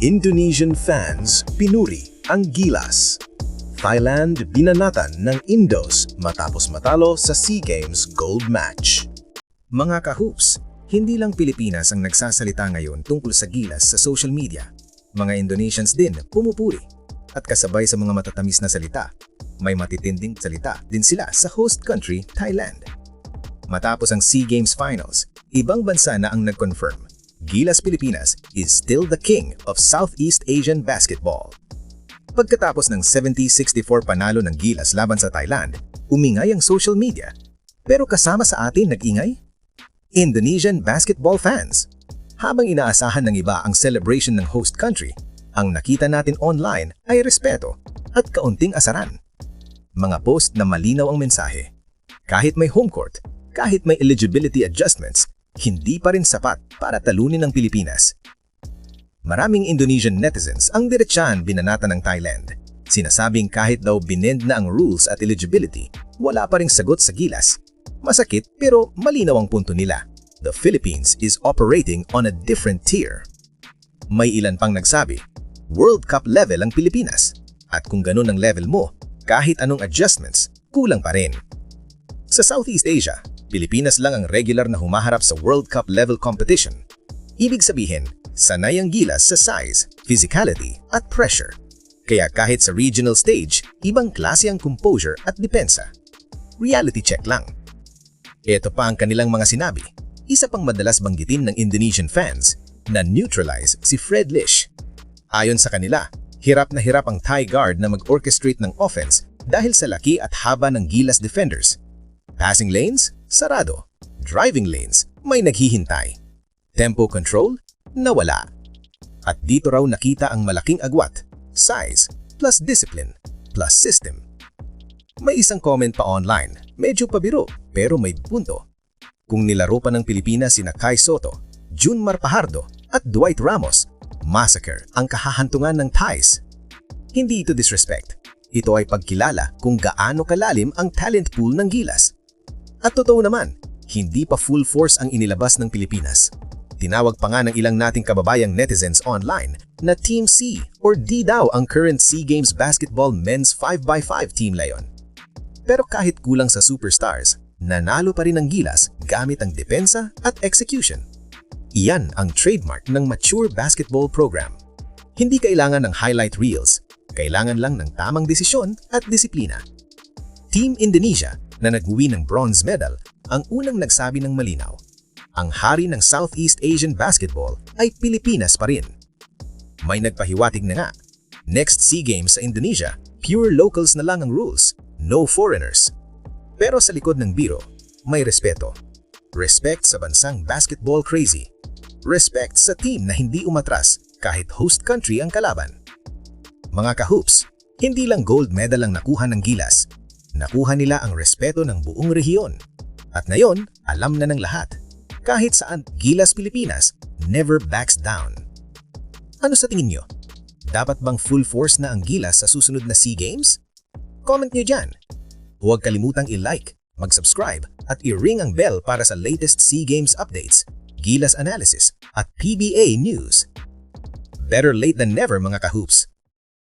Indonesian fans pinuri ang Gilas. Thailand binanatan ng Indos matapos matalo sa SEA Games gold match. Mga ka-hoops, hindi lang Pilipinas ang nagsasalita ngayon tungkol sa Gilas sa social media. Mga Indonesians din pumupuri. At kasabay sa mga matatamis na salita, may matitinding salita din sila sa host country, Thailand. Matapos ang SEA Games Finals, ibang bansa na ang nag-confirm, Gilas Pilipinas is still the king of Southeast Asian basketball. Pagkatapos ng 70-64 panalo ng Gilas laban sa Thailand, umingay ang social media. Pero kasama sa atin nag-ingay? Indonesian basketball fans. Habang inaasahan ng iba ang celebration ng host country, ang nakita natin online ay respeto at kaunting asaran. Mga post na malinaw ang mensahe. Kahit may home court, kahit may eligibility adjustments, hindi pa rin sapat para talunin ang Pilipinas. Maraming Indonesian netizens ang diretsahan binanata ng Thailand. Sinasabing kahit daw binend na ang rules at eligibility, wala pa ring sagot sa Gilas. Masakit pero malinaw ang punto nila. The Philippines is operating on a different tier. May ilan pang nagsabi, World Cup level ang Pilipinas. At kung ganun ang level mo, kahit anong adjustments, kulang pa rin. Sa Southeast Asia, Pilipinas lang ang regular na humaharap sa World Cup level competition. Ibig sabihin, sanay ang Gilas sa size, physicality at pressure. Kaya kahit sa regional stage, ibang klase ang composure at depensa. Reality check lang. Ito pa ang kanilang mga sinabi. Isa pang madalas banggitin ng Indonesian fans na neutralize si Fred Lish. Ayon sa kanila, hirap na hirap ang Thai guard na mag-orchestrate ng offense dahil sa laki at haba ng Gilas defenders. Passing lanes, sarado. Driving lanes, may naghihintay. Tempo control, nawala. At dito raw nakita ang malaking agwat, size, plus discipline, plus system. May isang comment pa online, medyo pabiro, pero may punto. Kung nilaro pa ng Pilipinas sina Kai Soto, Junmar Pajardo, at Dwight Ramos, massacre ang kahahantungan ng Thais. Hindi ito disrespect. Ito ay pagkilala kung gaano kalalim ang talent pool ng Gilas. At totoo naman, hindi pa full force ang inilabas ng Pilipinas. Tinawag pa nga ng ilang nating kababayang netizens online na Team C or D daw ang current SEA Games Basketball Men's 5x5 Team Lion. Pero kahit kulang sa superstars, nanalo pa rin ang Gilas gamit ang depensa at execution. Iyan ang trademark ng mature basketball program. Hindi kailangan ng highlight reels, kailangan lang ng tamang desisyon at disiplina. Team Indonesia na nag-uwi ng bronze medal ang unang nagsabi ng malinaw. Ang hari ng Southeast Asian basketball ay Pilipinas pa rin. May nagpahiwatig na nga, next SEA Games sa Indonesia, pure locals na lang ang rules, no foreigners. Pero sa likod ng biro, may respeto. Respect sa bansang basketball crazy. Respect sa team na hindi umatras kahit host country ang kalaban. Mga ka-hoops, hindi lang gold medal ang nakuha ng Gilas. Nakuha nila ang respeto ng buong rehiyon. At ngayon, alam na ng lahat. Kahit saan, Gilas Pilipinas never backs down. Ano sa tingin nyo? Dapat bang full force na ang Gilas sa susunod na SEA Games? Comment nyo dyan. Huwag kalimutang i-like, mag-subscribe at i-ring ang bell para sa latest SEA Games updates, Gilas analysis at PBA news. Better late than never mga ka-hoops.